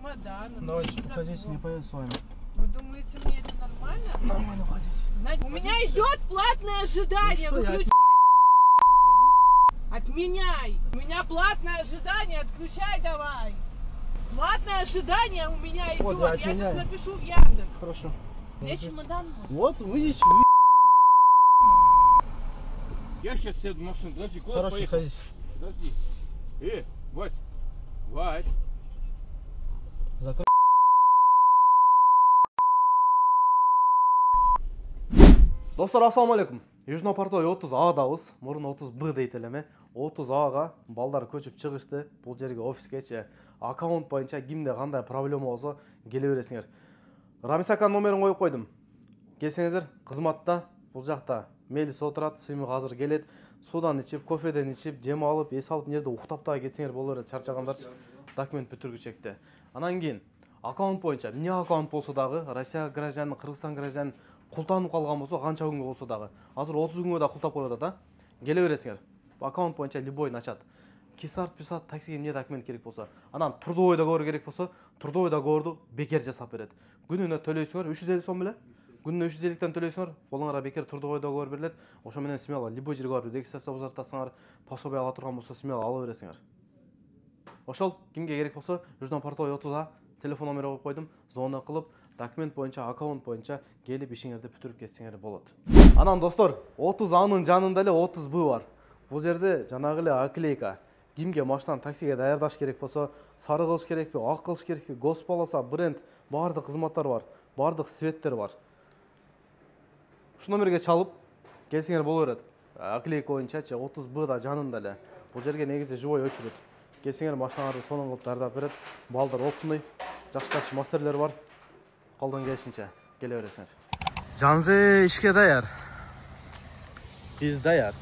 чемоданом. Давайте, подходите, не поеду с вами. Вы думаете, мне это нормально? Нормально ходите. Знаете, у меня идет платное ожидание. Выключай. Отменяй. У меня платное ожидание. Отключай давай. Платное ожидание у меня идет. Вот, я сейчас напишу в Яндекс. Хорошо. Где чемодан? Вот, выйдите. Я сейчас сяду в машину. Подожди, куда Хорошо, поехал? садись. Подожди. Вась. Вась. Закрой. Достар, ассаламу алейкум. Южный портой 30A'дабыз. Мұрын 30Б дейді элеме. 30A'ға балдар көчүп чыгышты. Бул жерге офискече аккаунт боюнча кимде кандай проблема болсо келе бересиңер. Рамис аканын номерин коюп койдум. Келсеңиздер, кызматта бул жакта мелис отурат, сыймык азыр келет. Судан ичип, кофеден ичип, жем алып, эс алып, жерде уктап да кетсеңер боло берет, чарчагандарчы. Документ бүтүргүчекте. Анан кийин аккаунт боюнча, эмне аккаунт болсо дагы, Россия гражданин, Кыргызстан гражданин култанып калган болсо, канча күнгө болсо дагы, азыр 30 күнгө да култап коюп атат, келе бересиңер. Аккаунт боюнча любой начат. Кисарт, писат, таксиге эмне документ керек болсо, анан трудовой договор керек болсо, трудовой договорду бекер жасап берет. Күнүнө төлөйсүңөр 350 сом беле? Күнүнө 350тен төлөйсүңөр, колуңарга бекер трудовой договор берилет. Ошо менен смело любой жерге барып регистрация узартасыңар, пособие ала турган болсо смело ала бересиңер. Ошол кимге керек болсо, Южный портой 30А телефон номер коюп койдум, звонок кылып, документ боюнча, аккаунт боюнча келип ишиңерди бүтүрүп кетсеңер болот. Анан достор, 30A'нын жанында эле 30Б бар. Бул жерде жанагы эле оклейка. Кимге машинаны таксиге даярдаш керек болсо, сары кылыш керекпи, ак кылыш керекпи, госполоса, бренд, баардык кызматтар бар, баардык светтер бар. Ушу номерге чалып келсеңер боло берет. Оклейка боюнчачы 30Б да жанында эле. Бул жерге негизи живой өчүрөт. Келсеңер машиналарды сонун кылып даярдап берет. Балдар опытный, жакшы мастерлер бар. Колдон келишинче келе бересиңер. Жанзе ишке даяр. Биз даяр.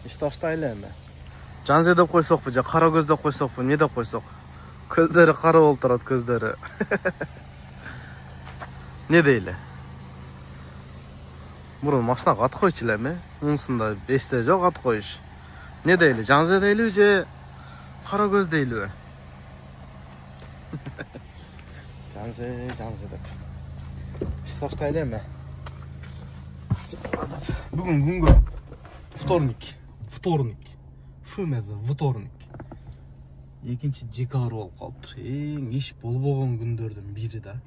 Иш таштайлы эми. Жанзе деп койсокпу же кара көз деп койсокпу, эмне деп койсок? Көздөрү кара болуп турат, көздөрү. Не дейли? Мурун машинага ат койчу элеми? Унусунда эсте жок ат коюш. Не дейли? Жанзе дейлиби же кара көз дейлиби? Жанзе деп. Иш таштайлы эми. Бүгүн күнгө вторник. Фымезі, вторник. 2 декабрь болуп калыптыр. Эң иш болбогон күндөрдүн бири да.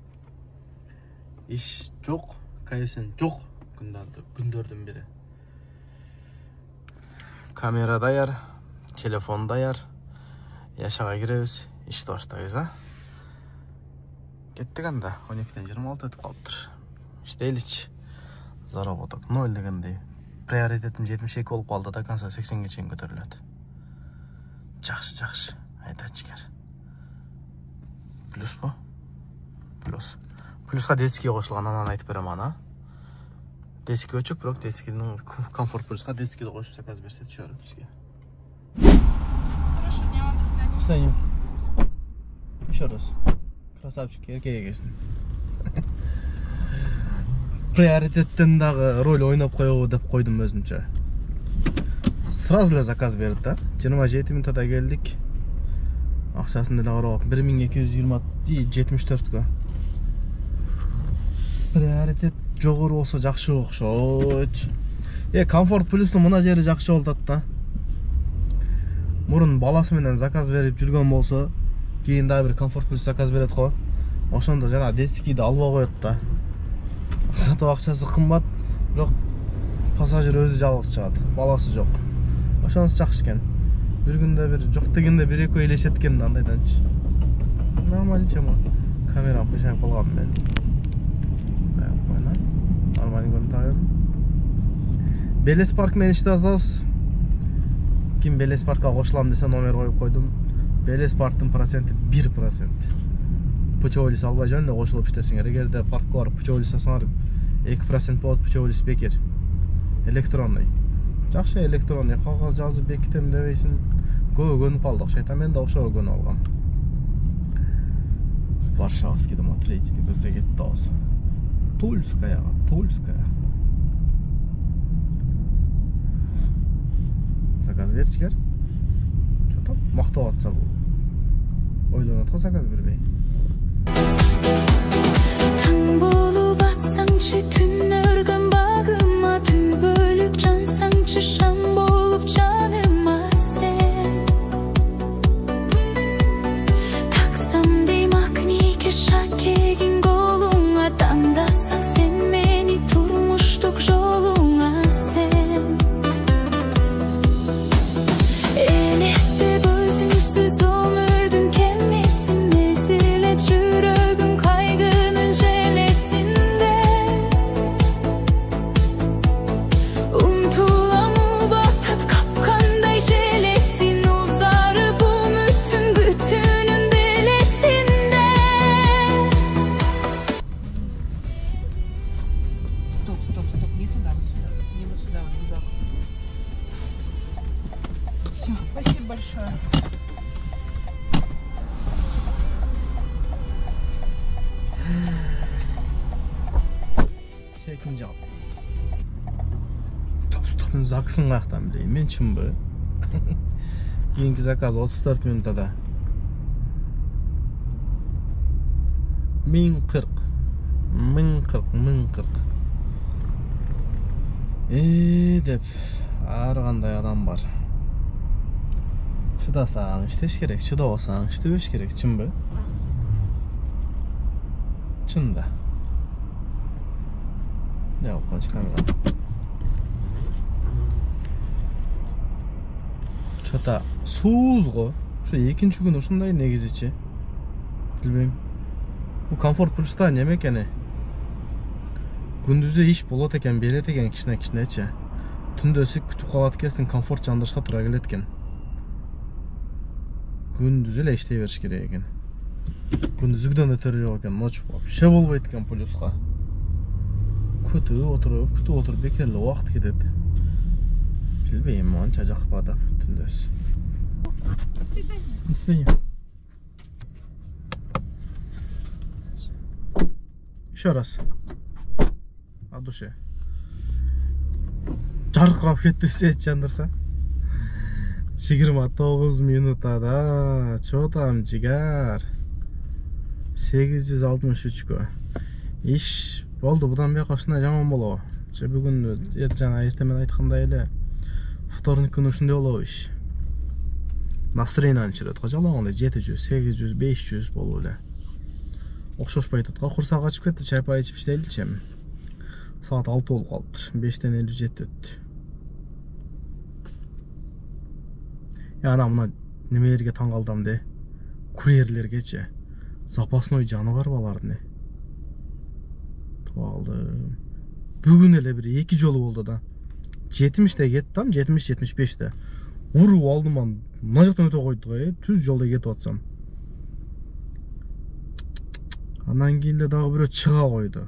Иш жок, кайсын жок күндөрдүн бири. Камера даяр, телефон даяр. Яшага киребиз, ишти баштайбыз, а? Кеттик анда, 12-ден 26 өтүп калыптыр. Иштейличи. Заработок 0 дегендей. Приоритетим 72 болуп калды, до конца 80ге чейин көтөрүлөт. Жакшы. Айтачкер. Плюс бу? Плюс. Плюска детский кошулган, анан айтып берем ана. Детский өчүк, бирок детскийдин комфорт плюска детскийди кошуп заказ берсе түшөрөт бизге. Хорошо, дня вам, до свидания. До свидания. Еще раз. Красавчик, эркек экенсиң. Приоритеттен дагы роль ойноп коебу деп койдум өзүмчө. Сразу эле заказ берди да. 27 минутада келдик. Акчасын деле карап, 1220-74кө. Приоритет жогору болсо жакшы окшойт. Комфорт плюстун мына жери жакшы болуп атат да. Мурун баласы менен заказ берип жүргөн болсо, кийин дагы бир комфорт плюс заказ берет го. Ошондо жана детскийди албай коет да. Сатып акчасы кымбат, бирок пассажир өзү жалгыз чыгат, баласы жок. Ошонус жакшы экен. Бир күндө бир жок дегенде 1-2 элешет экен андайданчы. Нормальчы. Камерам кышайып калган мен. Нормально көрүнүп атабы. Белес парк менен иштеп атабыз. Ким Белес паркка кошулам десе номер коюп койдум. Белес парктын проценти 1%. Путеволис албай жөн эле кошулуп иштесиңер. Эгерде паркка барып путеволис алсаңар 2% болот, путеволис бекер. Электронный. Жакшы электронный, кагаз жазып бекитем дебейсиң. Көгөнүп калдык, шайтан мен да ошого көнүп алгам. Варшавский домотрейдини көздөй кетти азыр. Тульская. Заказ берчигер. Чотоп мактап атса бул. Ойлонот го заказ бербей. Күн заксын қаяқтан білейін, мен чынбы. Кейінгі заказ 34 минутада. 1040. Деп ары қандай адам бар. Шыдасаң іштеш керек, шыдамасаң іштебеш керек, чынбы? Чында. Ne yapalım çıkamıyorum. Çata soğuzgu. Şu ikinci gün ушундай негизичи. Билбейм. Bu комфорт плюста неме экени? Күндүзү иш болот экен, берет экен кичине-кичинечи. Түндө өсүп күтүп калат экенсиң, комфорт жандырышка туура келет экен. Күндүзү эле иштей бериш керек экен. Күндүзгүдөн өтөрү жок экен, ночь вообще болбойт экен плюска. Күтүп отуруп бекерле убакыт кетет. Билбейм, анча жакпады түндөсү. До свидания. Еще раз. От души. Жаркырап кетти свет жандырса. 29 минутада. Чо там жигар? 863кө. Иш болду, будан бияка ушундай жаман болобу? Же бүгүн жана эртемен айткандай эле вторник күнү ушундай болобу иш? Настроениянын чырет кожалонгондой 700, 800, 500 болуп эле. Окшошпой атат го, курсак ачып кетти, чай пай ичип иштейличи эми. Саат 6 болуп калыптыр. 5тен 57 өттү. Ана мына немелерге таң калдым де. Курьерлергечи. Запасной жаны бар балардын. Туалдым. Бүгүн эле бир 2 жолу болду да. 70те кеттим, 70-75те. Уруп алдым ан. Мына жактан өтө койду го, түз жолдо кетип атсам. Андан кийин дагы бирөө чыга койду.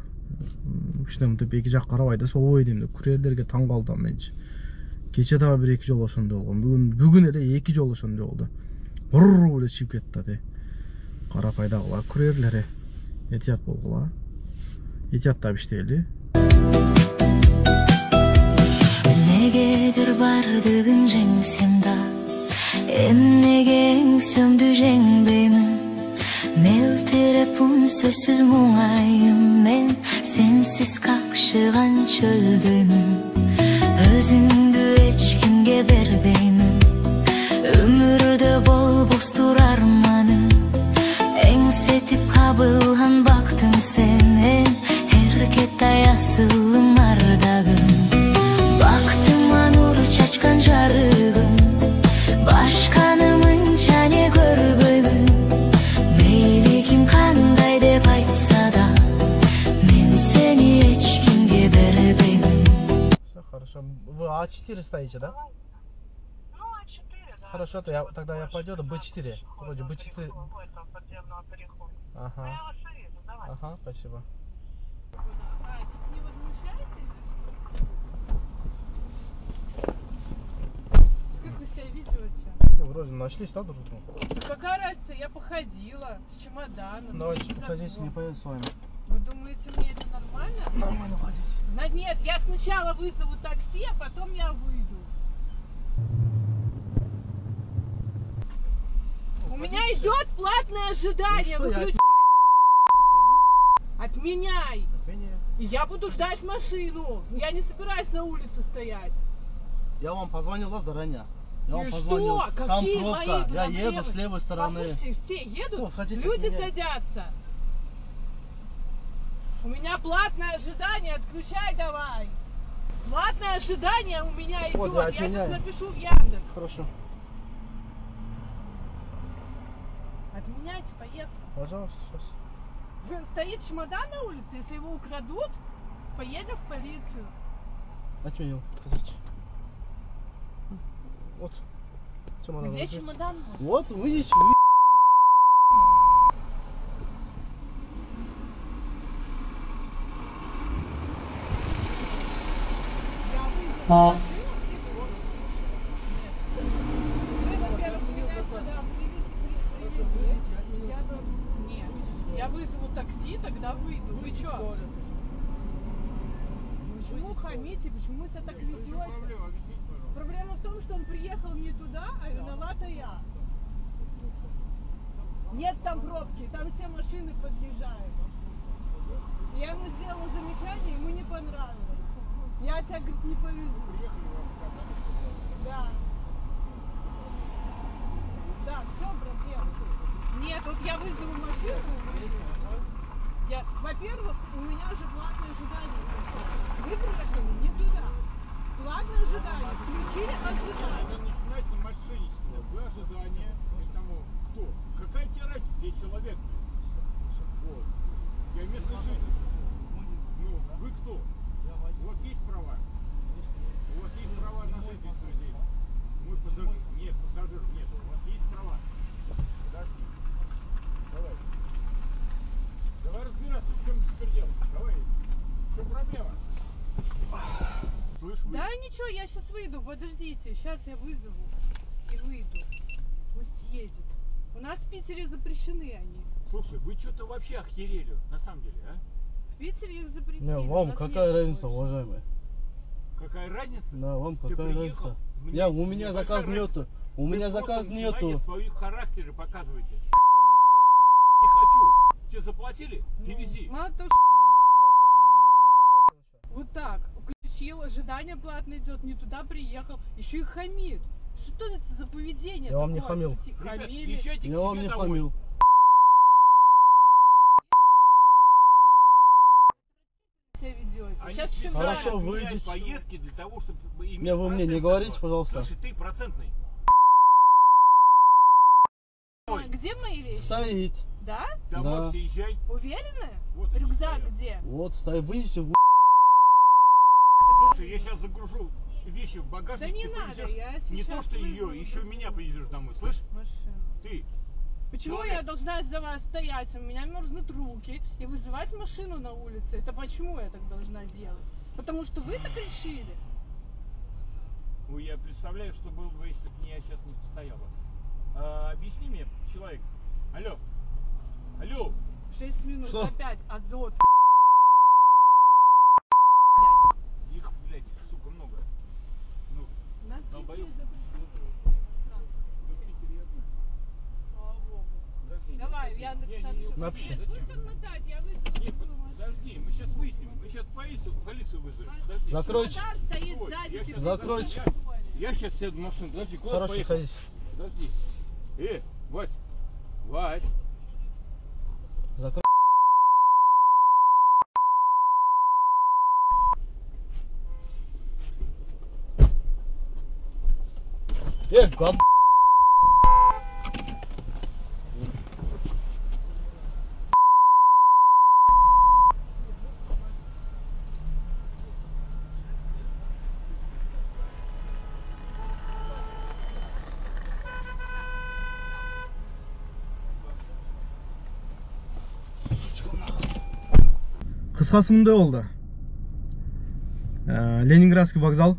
Ушуна мынтип эки жак карабай да болбойт эми. Курьерлерге таң калдым менчи. Кече дагы бир 2 жол ошондой болгон. Бүгүн эле 2 жол ошондой болду. Уруп эле чыгып кетти да. Карапайдагылар курьерлери этият болгула. Этияттап иштейли. Негедир бардыгын жеңсем да, эмнеге эңсөмдү жеңбеймин. Мелтиреп үнсөзсүз муңайым мен, сенсиз какшыган чөлдөймүн. Өзүңдү эч кимге бербеймин, өмүрдө болбостур арманым. Эңсетип кабылган бактым сенен, эркет аясылым ардагым. Бактыма нур чачкан жарыгым, башканы мынча не көрбөймүн. Мейли ким кандай деп айтса да, мен сени эч кимге бербеймин. Все хорошо. Вы А4 стоите, да? Ну, А4, да. Хорошо, тогда я пойду до Б4. Вроде Б4. Подземного перехода. Ага. Я вас советую, давай. Ага, спасибо. А, типа не возмущайся или что? Как вы себя ведете? Вроде нашлись, да, друг друга? Да какая разница, я походила с чемоданом. Давайте с походите, рюкзаком. не поеду с вами. Вы думаете, мне это нормально? Нормально ходить. Знать нет, я сначала вызову такси, а потом я выйду. У меня идет платное ожидание. Ну что, я Выключай. Отменяй. И я буду ждать машину. Я не собираюсь на улице стоять. Я вам позвонил заранее. Я вам И позвонил. что? Там Какие пробка. мои Я проблемы? еду с левой стороны. Послушайте, все едут, Ну, хотите люди отменять? садятся. У меня платное ожидание, отключай давай. Платное ожидание у меня идет. Вот, я Я сейчас отменяю. напишу в Яндекс. Хорошо. Отменяйте поездку. Пожалуйста, сейчас. Стоит чемодан на улице, если его украдут, поедем в полицию. Отменил. Подождите. Вот. Чемодан. Где возьмите. чемодан мой? Вот, выйдите. Я вызвала машину, и вот. Нет. Вы, во-первых, меня сюда привезли. Я должен- Нет. Я вызову такси, тогда выйду. Вы что? Почему хамите? Почему себя так ведете? Проблема, объясните, пожалуйста. Проблема в том, что он приехал не туда, а виновата я. Нет там пробки, там все машины подъезжают. Я ему сделала замечание, ему не понравилось. Я тебя, говорит, не повезу. Да. Да, в чем проблема? Нет, вот я вызову машину. Во-первых, у меня же платное ожидание пришло. Вы приехали не туда. Платное ожидание. Включили ожидание. Это начинается мошенничество. Вы ожидание, тому кто? Какая тебе разница, я человек? Вот. Я местный житель. Ну, вы кто? У вас есть права? У вас есть права на жительство здесь? Мой пассажир. Нет, пассажир нет. У вас есть права? Подожди. Давай. Давай разбираться, в чем теперь дело. Давай. В чем проблема? Слышь, вы. Да ничего, я сейчас выйду, подождите. Сейчас я вызову и выйду. Пусть едет. У нас в Питере запрещены они. Слушай, вы что-то вообще охерели, на самом деле, а? В Питере их запретили. Не, у вам нас какая нет разница, больше. уважаемый? Какая разница? Да, вам Ты какая приехал, разница? мне У меня небольшая заказ разница. нету. У Вы меня просто заказ начинаете нету. свои характеры показывайте. Не хочу. Тебе заплатили? Ты вези. Мало того, что вот так включил, ожидание платное идет, не туда приехал, еще и хамит. Что это за поведение? Я вам не такое? хамил. Ребят, Хамили. езжайте к Я вам себе не домой. хамил. Себя ведете. Они Сейчас еще специально Хорошо, заранее. отменяют выйдите. поездки для того, чтобы иметь Не, вы мне не процент говорите, с этого. пожалуйста. Слушай, ты процентный. А, где мои вещи? Стоит. Да? Домой Да. все езжай. Уверены? Вот они Рюкзак стоят. где? Вот, стоит. Выйдите в Слушай, я сейчас загружу вещи в багажник. Да не ты надо, повезешь я не сейчас то, что вызову ее, еще меня повезешь домой. Слышь? Машину. Ты. Почему Человек. я должна за вас стоять? У меня мерзнут руки и вызывать машину на улице. Это почему я так должна делать? Потому что вы так решили. Ой, я представляю, что было бы, если бы я сейчас не стояла. Объясни мне, человек. Алло. Алло. 6 минут, Что? опять азот. Блядь. Их, блядь, сука, много. Ну, Нас в долбоёб. Питере запретили эти иностранцы. вы в Питере одна. Слава богу. Подожди. Давай, в Яндекс напишу. Напиши. Нет, пусть он мотает, я вызову Нет, другую машину. подожди, мы сейчас выясним. Мы сейчас полицию вызовем. Подожди. Закройте. Чемодан стоит Ой, сзади. я ты щас- Закройте. Я сейчас сяду в машину. Подожди, куда Хорошо, поехал? садись. Подожди. Вась. Вась. Закрой. Гад. Кыскасы мындай болду. Ленинградский вокзал.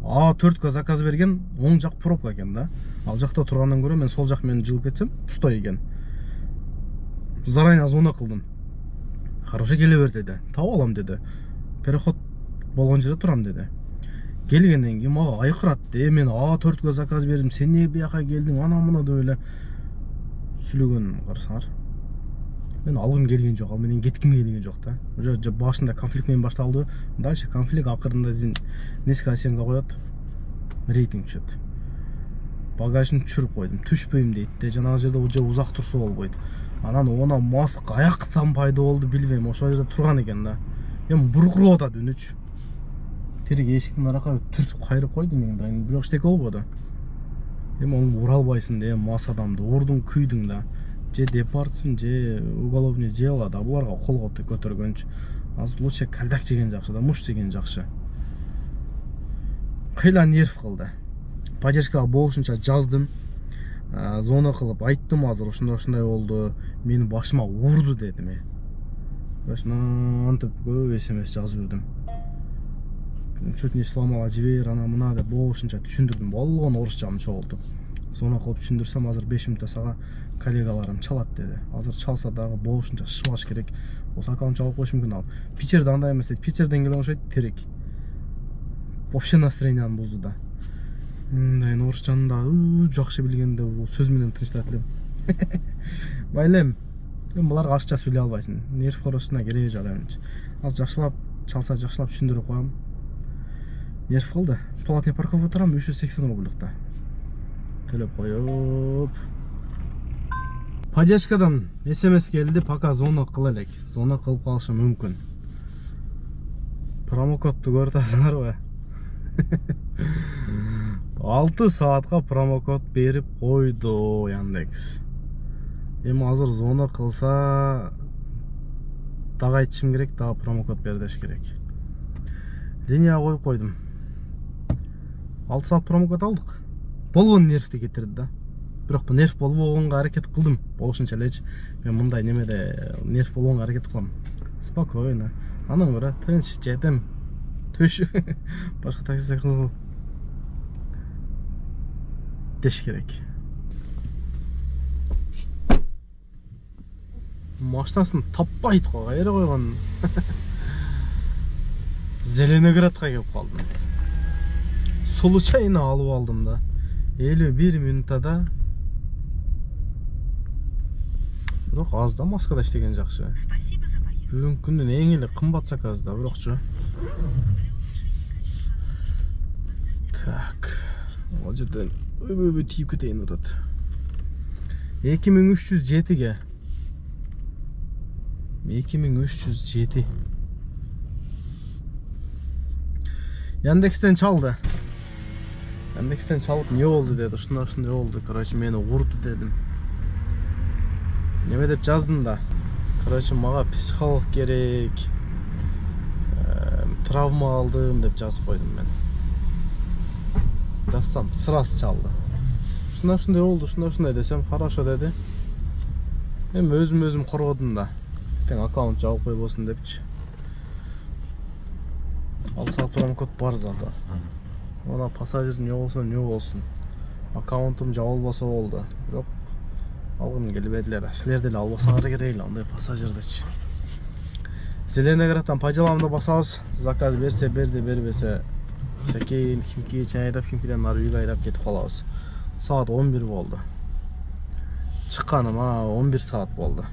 А4ка заказ берген, оң жақ пробка екен да. Ал жақта тұрғаннан көрі мен сол жақмен жылып кетсем, пустой екен. Заранее звонок қылдым. Хорошо келе бер деді. Тауып алам деді. Переход болған жерде тұрам деді. Келгеннен кейін маған айқыратты. Мен А4ка заказ бердім, сен не бияққа келдің, ана мына деп эле сүйлөгөнүн карасаңар. Мен алгым келген жоқ, ал менен кетким келген жоқ да. Уже башында конфликт менен башталды. Дальше конфликт акырында несколько оценка коет. Рейтинг түшөт. Багажын түшүрүп койдум. Түшпөйм дейт де, жанагы жерде уже узак турса болбойт. Анан она маск аяктан пайда болду, билбейм, ошол жерде турган экен да. Эми буркуруп атат үнүч. Тирик эшиктин аракка түртүп кайрып койдум мен да. Бирок эчтеке болбоду. Эми ону ура албайсың да, мас адамды урдуң, күйдүң да. Же департсың, же уголовный же алат, а буларга кол көтөргөнчү. Азыр лучше калдак жеген жакшы да, муш жеген жакшы. Кыйла нерв кылды. Поддержкага болушунча жаздым. Звонок кылып айттым, азыр ушундай болду. Мени башыма урду дедим. Антип көп СМС жазып жүрдүм. Чуть не сломала дверь, ана мына деп болушунча түшүндүрдүм. Болгон орусчам чогултуп. Зона кылып түшүндүрсөм, азыр 5 мүнөттө сага коллегаларым чалат деди. Азыр чалса дагы болушунча шыбаш керек. Болсо аккаунт жабып коюш мүмкүн ал. Питчерде андай эмес дейт. Питчерден келген окшойт терек. Вообще настроениямды бузду да. Мындай орусчаны да жакшы билгенде сөз менен тынчтат элем. Байлем. Буларга ашча сүйлөй албайсың. Нерв коросуна кереги жок эмчи. Азыр жакшылап чалса жакшылап түшүндүрүп коем. Нерв кылды. Платный парковка турам 380 рубльдукта. Төлөп коюп. Поддержкадан SMS келди, пока зона кыл элек. Зона кылып калышы мүмкүн. Промокодду көрүп атасыңарбы? 6 саатка промокод берип койду Яндекс. Эми азыр зона кылса дагы айтышым керек, дагы промокод бердеш керек. Линия коюп койдум. 6 саат промокод алдык. Болгон нервди кетирди да. Бирок нерв болбогонго аракет кылдым. Болушунча элечи. Мен мындай немеде нерв болгонго аракет кылам. Спокойно. Анан көрө тынч жетем. Төш. Башка такси кызыл. Деш керек. Машинасын таппайт го, кайра койгон. Зеленоградка келип калдым. Случайно алып алдым да. 51 мүнөттө. Бирок аз да маскада иштеген жакшы. Бүгүнкү күндүн эң эле кымбат заказ да, бирокчу. Так. Ал жерден өбө тийип кетейин атат. 2307ге. 2307. Яндекстен чалды. Яндекстен чалып не болду деди. Ушундай болду. Короче, мени урду дедим. Неме деп жаздым да. Короче, мага психолог керек. Травма алдым деп жазып койдум мен. Жазсам сразу чалды. Ушундай болду, ушундай десем, хорошо деди. Эми өзүм коргодум да. Тең аккаунт жабып койбосун депчи. Ал саат промокод бар зато. Ona пассажир не болсун. Аккаунтум жабылбаса болду. Бирок алгым келбедилер. Силер деле албасаңар керек эле андай пассажирдичи. Зеленограддан пажаламды басабыз. Заказ берсе берди, бербесе секейин кимки чай айдап, кимкиден нары үйгө айдап кетип калабыз. Саат 11 болду. Чыкканыма 11 саат болду.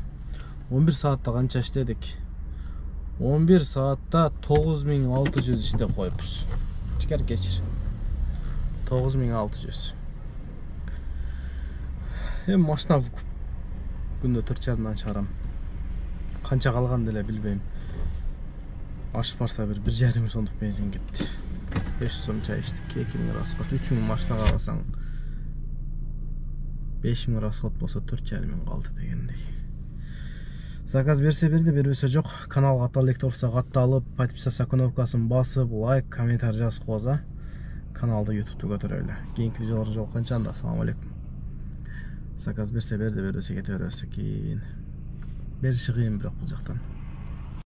11 саатта канча иштедик? 11 саатта 9600 иштеп коюпбуз. Чекер кечир. 9600. Эми машина күндө 4,5 чыгарам. Канча калган деле билбейм. Ашып барса бир 1,5 сомдук бензин кетти. 500 сом чай иштик, 2000 расход. 3000 машинага алсаң 5000 расход болсо 4,5 калды дегендей. Заказ берсе берди, бербесе жок. Каналга катталып элек болсо катталып, подписаться кнопкасын басып, лайк, комментарий жазып койсо каналды YouTube'да көтөрөлү. Кийинки видеолорду жолукканча анда ассаламу алейкум. Заказ берсе берди, бербесе кете бербесе кийин. Бериши кыйын бирок бул жактан.